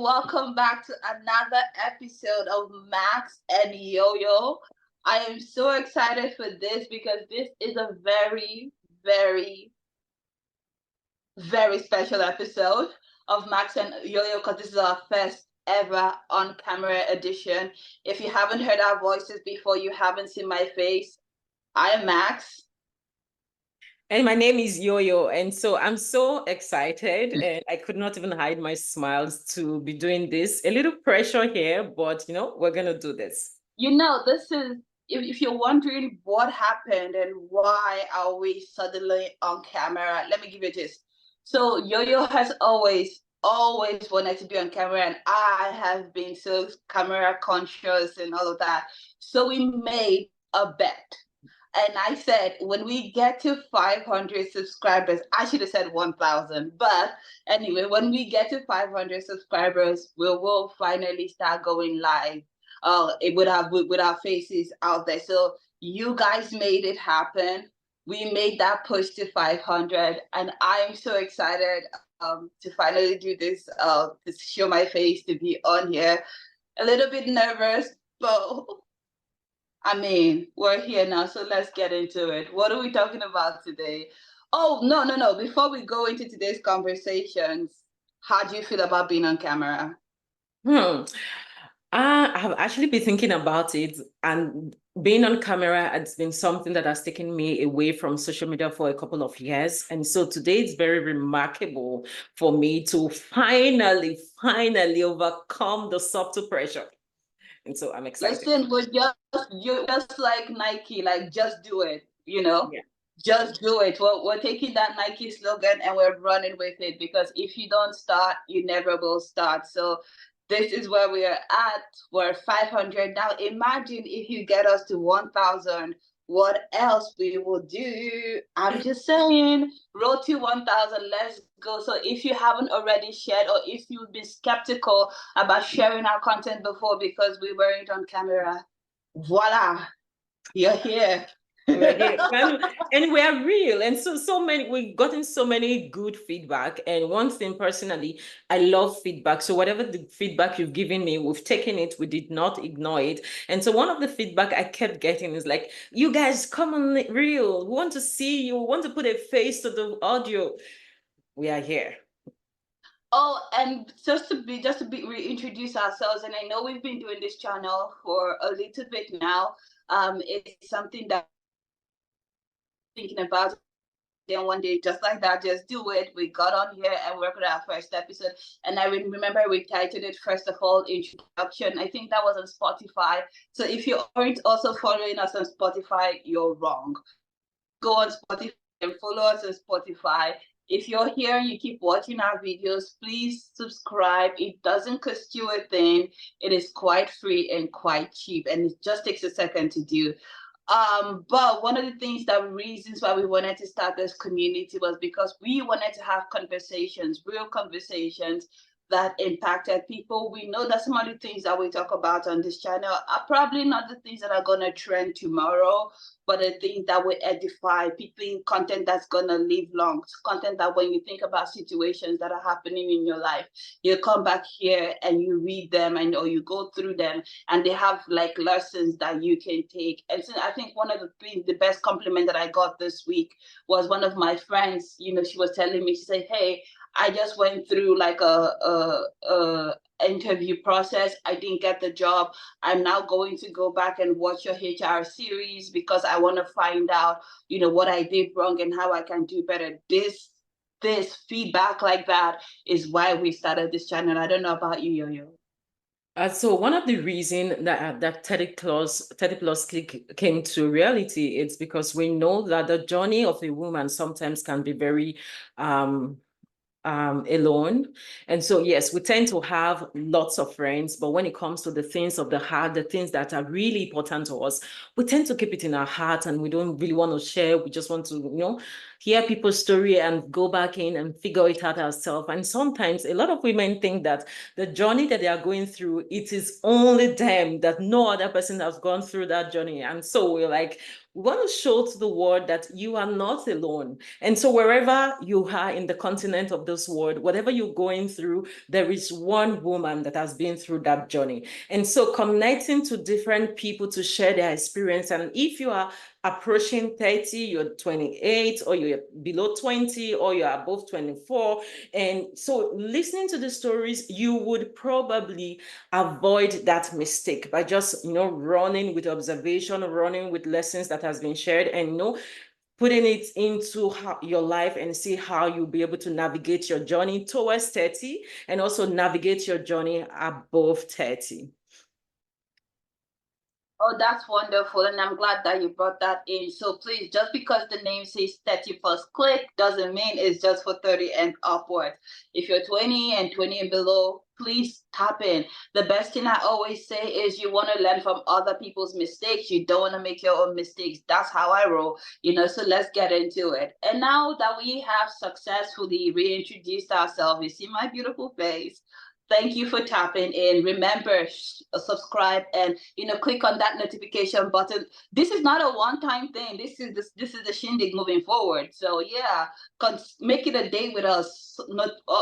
welcome back to another episode of Max and Yo-Yo. I am so excited for this because this is a very, very, very special episode of Max and Yo-Yo because this is our first ever on-camera edition. If you haven't heard our voices before, you haven't seen my face, I am Max. And my name is Yo-Yo. And so I'm so excited and I could not even hide my smiles to be doing this. A little pressure here, but we're going to do this. This is, if you're wondering what happened and why are we suddenly on camera, let me give you this. So Yo-Yo has always wanted to be on camera, and I have been so camera conscious and all of that. So we made a bet. And I said, when we get to 500 subscribers, I should have said 1,000. But anyway, when we get to 500 subscribers, we will finally start going live. It would have with our faces out there. So you guys made it happen. We made that push to 500, and I am so excited to finally do this. To show my face, to be on here. A little bit nervous, but I mean, we're here now, so let's get into it. What are we talking about today? Oh, no. Before we go into today's conversations, how do you feel about being on camera? I've actually been thinking about it, and being on camera has been something that has taken me away from social media for a couple of years. And so today it's very remarkable for me to finally overcome the subtle pressure. And so I'm excited. Listen, you're just like Nike, like just do it, Yeah. Just do it. We're taking that Nike slogan and we're running with it, because if you don't start, you never will start. So this is where we are at. We're 500 now. Imagine if you get us to 1,000, what else we will do. I'm just saying, road to 1,000, let's go. So if you haven't already shared, or if you've been skeptical about sharing our content before because we weren't on camera, voila, you're here. And we are real, and so many, we've gotten so many good feedback. And one thing personally, I love feedback. So whatever the feedback you've given me, we've taken it, we did not ignore it. And so one of the feedback I kept getting is like, you guys come on real, we want to see you, we want to put a face to the audio. We are here. Oh, and just to reintroduce ourselves, and I know we've been doing this channel for a little bit now. It's something that thinking about, then one day, just like that, just do it. We got on here and worked on our first episode, and I remember we titled it, first of all, introduction. I think that was on Spotify. So if you aren't also following us on Spotify, you're wrong. Go on Spotify and follow us on Spotify. If you're here and you keep watching our videos, please subscribe. It doesn't cost you a thing. It is quite free and quite cheap, and it just takes a second to do. But one of the reasons why we wanted to start this community was because we wanted to have conversations, real conversations that impacted people. We know that some of the things that we talk about on this channel are probably not the things that are going to trend tomorrow, but the things that will edify people, in content that's going to live long, content that when you think about situations that are happening in your life, you come back here and you read them, and or you go through them, and they have like lessons that you can take. And so I think one of the best compliment that I got this week was one of my friends. She was telling me, she said, hey, I just went through like a interview process. I didn't get the job. I'm now going to go back and watch your HR series because I want to find out, what I did wrong and how I can do better. This feedback like that is why we started this channel. I don't know about you, Yo-Yo. So one of the reasons that 30Plusclique came to reality is because we know that the journey of a woman sometimes can be very alone. And so, yes, we tend to have lots of friends, but when it comes to the things of the heart, the things that are really important to us, we tend to keep it in our heart, and we don't really want to share. We just want to, hear people's story and go back in and figure it out ourselves. And sometimes a lot of women think that the journey that they are going through, it is only them, that no other person has gone through that journey. And so we're like, We want to show to the world that you are not alone. And so wherever you are in the continent of this world, whatever you're going through, there is one woman that has been through that journey. And so connecting to different people to share their experience. And if you are approaching 30, you're 28, or you're below 20, or you're above 24. And so listening to the stories, you would probably avoid that mistake by just, running with observation, running with lessons that has been shared, and, putting it into your life and see how you'll be able to navigate your journey towards 30 and also navigate your journey above 30. Oh, that's wonderful. And I'm glad that you brought that in. So please, just because the name says 30Plusclique doesn't mean it's just for 30 and upwards. If you're 20 and 20 and below, please tap in. The best thing I always say is you want to learn from other people's mistakes. You don't want to make your own mistakes. That's how I roll, so let's get into it. And now that we have successfully reintroduced ourselves, you see my beautiful face. Thank you for tapping in. Remember, subscribe and click on that notification button. This is not a one-time thing. This is the shindig moving forward. So yeah, make it a day with us.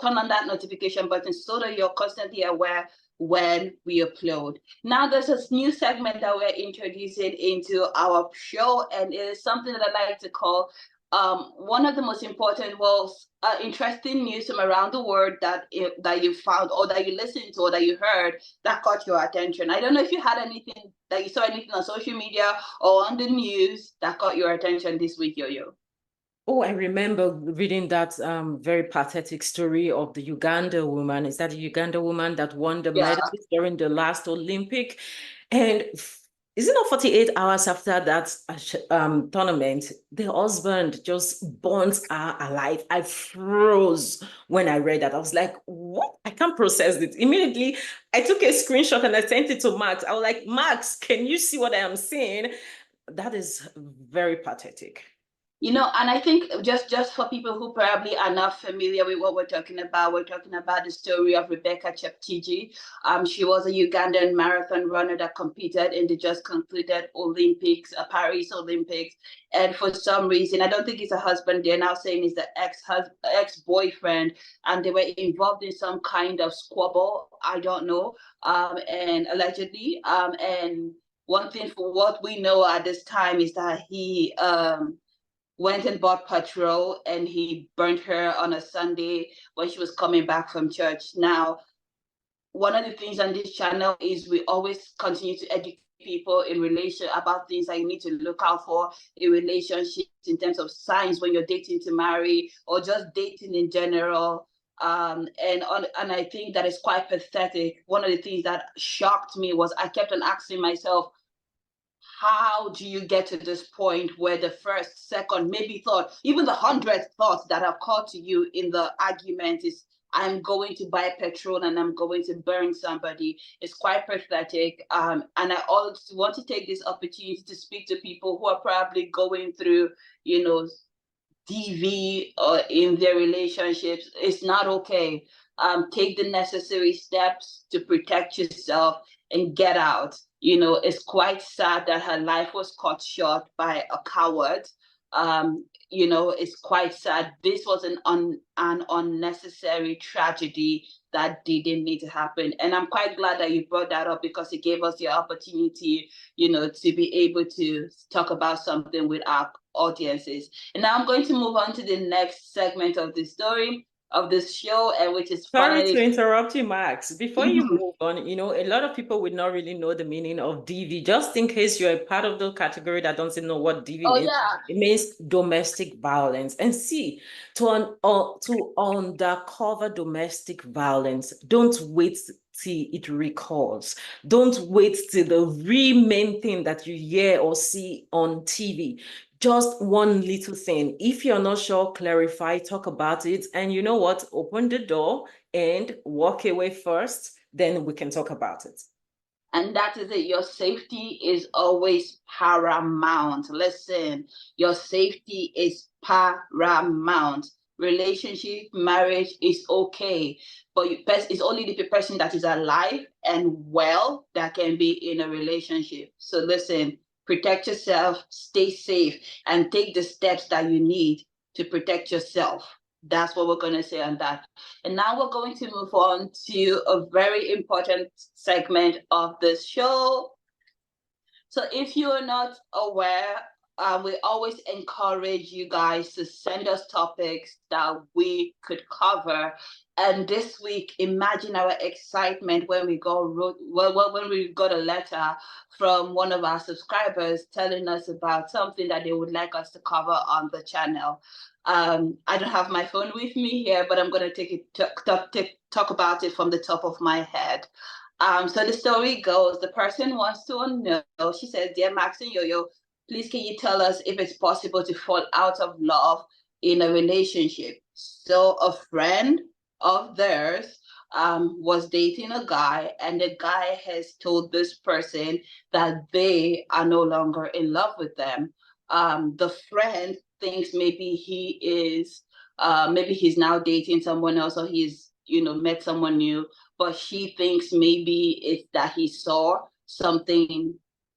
Turn on that notification button so that you're constantly aware when we upload. Now there's this new segment that we're introducing into our show, and it is something that I like to call one of the most important, interesting news from around the world that you found, or that you listened to, or that you heard that caught your attention. I don't know if you had anything that you saw anything on social media or on the news that caught your attention this week, Yo-Yo. Oh, I remember reading that very pathetic story of the Uganda woman. Is that the Uganda woman that won the Yeah. medal during the last Olympic? And is it not 48 hours after that tournament, the husband just burnt her alive? I froze when I read that. I was like, what? I can't process it. Immediately, I took a screenshot and I sent it to Max. I was like, Max, can you see what I am seeing? That is very pathetic. And I think just for people who probably are not familiar with what we're talking about the story of Rebecca Cheptegei. She was a Ugandan marathon runner that competed in the just concluded Olympics, Paris Olympics. And for some reason, I don't think it's a husband, they're now saying it's the ex-boyfriend, and they were involved in some kind of squabble, I don't know, and allegedly. And one thing for what we know at this time is that he went and bought petrol and he burnt her on a Sunday when she was coming back from church. Now, one of the things on this channel is we always continue to educate people in relation about things that you need to look out for in relationships, in terms of signs when you're dating to marry or just dating in general. And I think that is quite pathetic. One of the things that shocked me was I kept on asking myself, how do you get to this point where the first, second, maybe thought, even the 100th thought that occurred to you in the argument is, I'm going to buy petrol and I'm going to burn somebody? It's quite pathetic. And I also want to take this opportunity to speak to people who are probably going through, DV in their relationships. It's not okay. Take the necessary steps to protect yourself and get out. It's quite sad that her life was cut short by a coward. It's quite sad. This was an unnecessary tragedy that didn't need to happen. And I'm quite glad that you brought that up, because it gave us the opportunity, to be able to talk about something with our audiences. And now I'm going to move on to the next segment of the story of this show, and which is Sorry finally. to interrupt you, Max. Before you move on, a lot of people would not really know the meaning of DV. Just in case you're a part of the category that doesn't know what DV Oh means, yeah. it means domestic violence. And see, to undercover domestic violence, don't wait till it recalls. Don't wait till the real main thing that you hear or see on TV. Just one little thing. If you're not sure, clarify, talk about it. And you know what? Open the door and walk away first. Then we can talk about it. And that is it. Your safety is always paramount. Listen, your safety is paramount. Relationship, marriage is okay, but it's only the person that is alive and well that can be in a relationship. So listen, protect yourself, stay safe, and take the steps that you need to protect yourself. That's what we're going to say on that. And now we're going to move on to a very important segment of the show. So if you are not aware, we always encourage you guys to send us topics that we could cover. And this week, imagine our excitement when we when we got a letter from one of our subscribers telling us about something that they would like us to cover on the channel. I don't have my phone with me here, but I'm going to talk about it from the top of my head. So the story goes, the person wants to know, she says, Dear Max and Yo-Yo, please can you tell us if it's possible to fall out of love in a relationship? So a friend of theirs was dating a guy, and the guy has told this person that they are no longer in love with them. The friend thinks maybe he's now dating someone else, or he's met someone new, but she thinks maybe it's that he saw something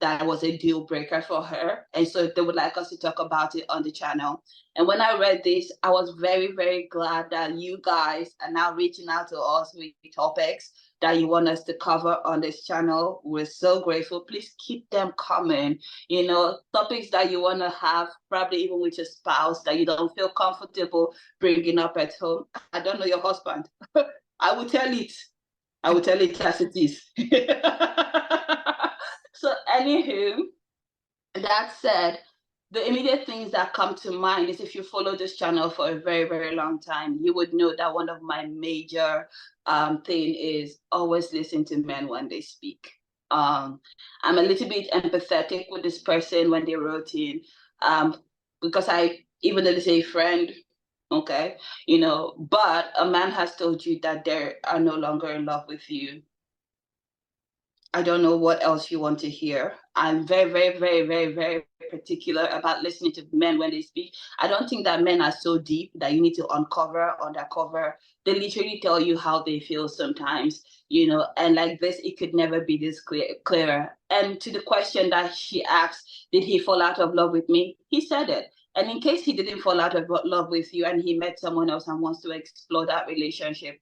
that was a deal breaker for her. And so they would like us to talk about it on the channel. And when I read this, I was very, very glad that you guys are now reaching out to us with topics that you want us to cover on this channel. We're so grateful. Please keep them coming. Topics that you want to have, probably even with your spouse, that you don't feel comfortable bringing up at home. I don't know your husband. I will tell it. I will tell it as it is. So, anywho, that said, the immediate things that come to mind is, if you follow this channel for a very, very long time, you would know that one of my major thing is always listen to men when they speak. I'm a little bit empathetic with this person when they wrote in, because even though they say friend, okay, but a man has told you that they are no longer in love with you. I don't know what else you want to hear. I'm very, very, very, very, very particular about listening to men when they speak. I don't think that men are so deep that you need to undercover. They literally tell you how they feel sometimes, and like this, it could never be this clearer. And to the question that she asked, did he fall out of love with me? He said it. And in case he didn't fall out of love with you and he met someone else and wants to explore that relationship,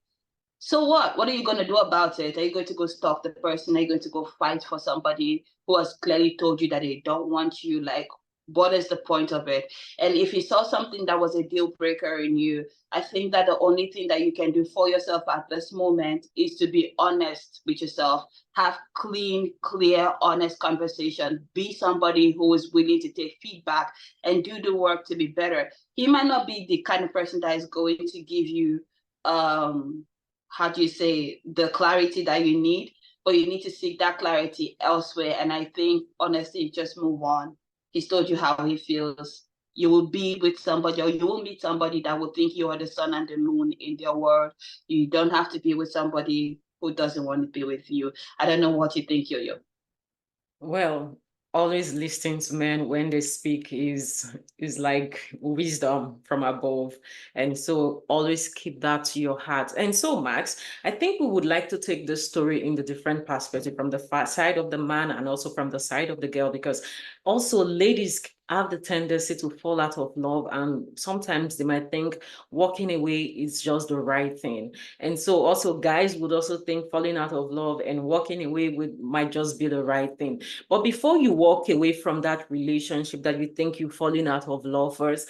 so what? What are you going to do about it? Are you going to go stalk the person? Are you going to go fight for somebody who has clearly told you that they don't want you? Like, what is the point of it? And if you saw something that was a deal breaker in you, I think that the only thing that you can do for yourself at this moment is to be honest with yourself. Have clean, clear, honest conversation. Be somebody who is willing to take feedback and do the work to be better. He might not be the kind of person that is going to give you how do you say, the clarity that you need, but you need to seek that clarity elsewhere. And I think, honestly, just move on. He's told you how he feels. You will be with somebody, or you will meet somebody that will think you are the sun and the moon in their world. You don't have to be with somebody who doesn't want to be with you. I don't know what you think, Yo-Yo. Well, always listening to men when they speak is like wisdom from above, and so always keep that to your heart. And so, Max, I think we would like to take this story in the different perspective, from the side of the man and also from the side of the girl, because also ladies have the tendency to fall out of love, and sometimes they might think walking away is just the right thing. And so also guys would also think falling out of love and walking away might just be the right thing. But before you walk away from that relationship that you think you're falling out of love first,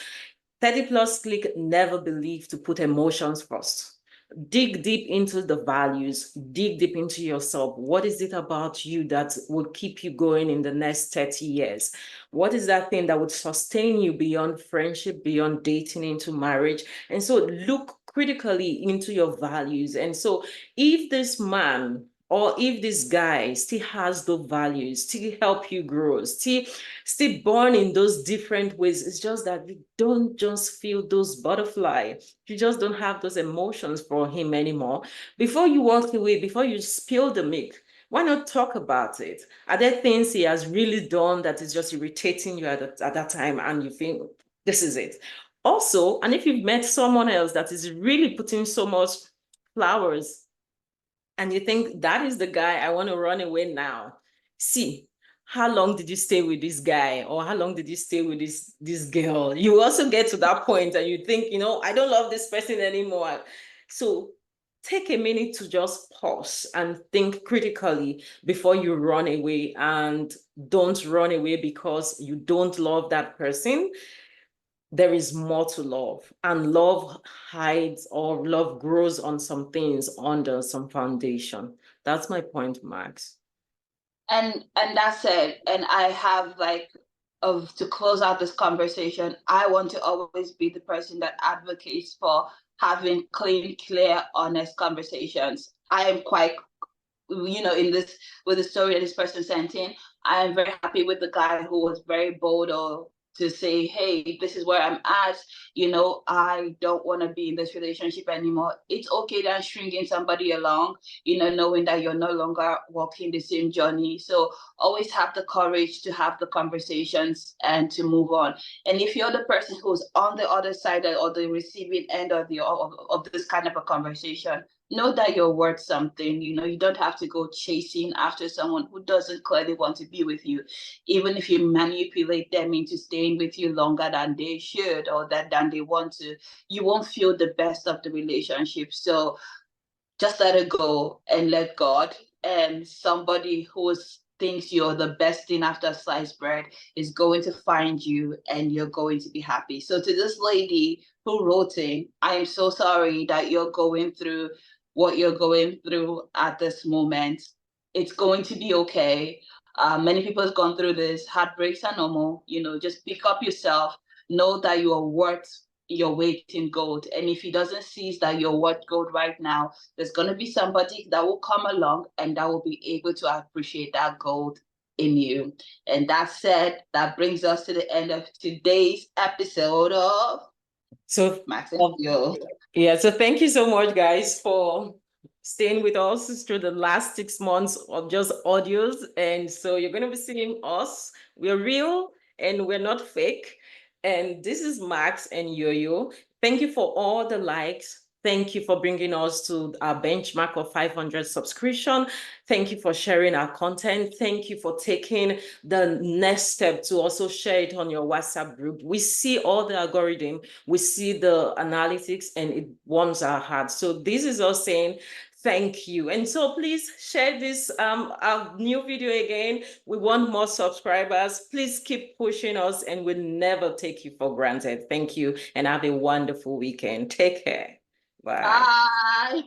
30Plusclique never believed to put emotions first. Dig deep into the values, dig deep into yourself. What is it about you that will keep you going in the next 30 years? What is that thing that would sustain you beyond friendship, beyond dating, into marriage? And so look critically into your values. And so if this man or if this guy still has those values, still help you grow, still born in those different ways, it's just that you don't just feel those butterflies. You just don't have those emotions for him anymore. Before you walk away, before you spill the milk, why not talk about it? Are there things he has really done that is just irritating you at that time and you think, this is it? Also, and if you've met someone else that is really putting so much flowers and you think that is the guy I want to run away now, see, how long did you stay with this guy, or how long did you stay with this girl? You also get to that point and you think, you know, I don't love this person anymore. So take a minute to just pause and think critically before you run away. And don't run away because you don't love that person. There is more to love, and love hides, or love grows on some things under some foundation. That's my point, Max. And that's it. And I have like, of to close out this conversation, I want to always be the person that advocates for having clean, clear, honest conversations. I am quite, you know, in this, with the story that this person sent in, I am very happy with the guy who was very bold, or to say, hey, this is where I'm at, you know, I don't want to be in this relationship anymore. It's okay that stringing somebody along, you know, knowing that you're no longer walking the same journey. So always have the courage to have the conversations and to move on. And if you're the person who's on the other side or the receiving end of this kind of a conversation, know that you're worth something. You know, you don't have to go chasing after someone who doesn't clearly want to be with you. Even if you manipulate them into staying with you longer than they should, or than they want to, you won't feel the best of the relationship. So just let it go and let God. And somebody who thinks you're the best thing after sliced bread is going to find you, and you're going to be happy. So to this lady who wrote in, I am so sorry that you're going through what you're going through at this moment. It's going to be okay. Many people have gone through this. Heartbreaks are normal. You know, just pick up yourself. Know that you are worth your weight in gold. And if he doesn't see that you're worth gold right now, there's going to be somebody that will come along and that will be able to appreciate that gold in you. And that said, that brings us to the end of today's episode of So Max and Yo. yeah, so thank you so much, guys, for staying with us through the last 6 months of just audios. And so you're going to be seeing us. We're real and we're not fake. And this is Max and Yo-Yo. Thank you for all the likes. Thank you for bringing us to our benchmark of 500 subscription. Thank you for sharing our content. Thank you for taking the next step to also share it on your WhatsApp group. We see all the algorithm, we see the analytics, and it warms our hearts. So this is us saying thank you. And so please share this our new video again. We want more subscribers. Please keep pushing us, and we'll never take you for granted. Thank you, and have a wonderful weekend. Take care. Bye. Bye.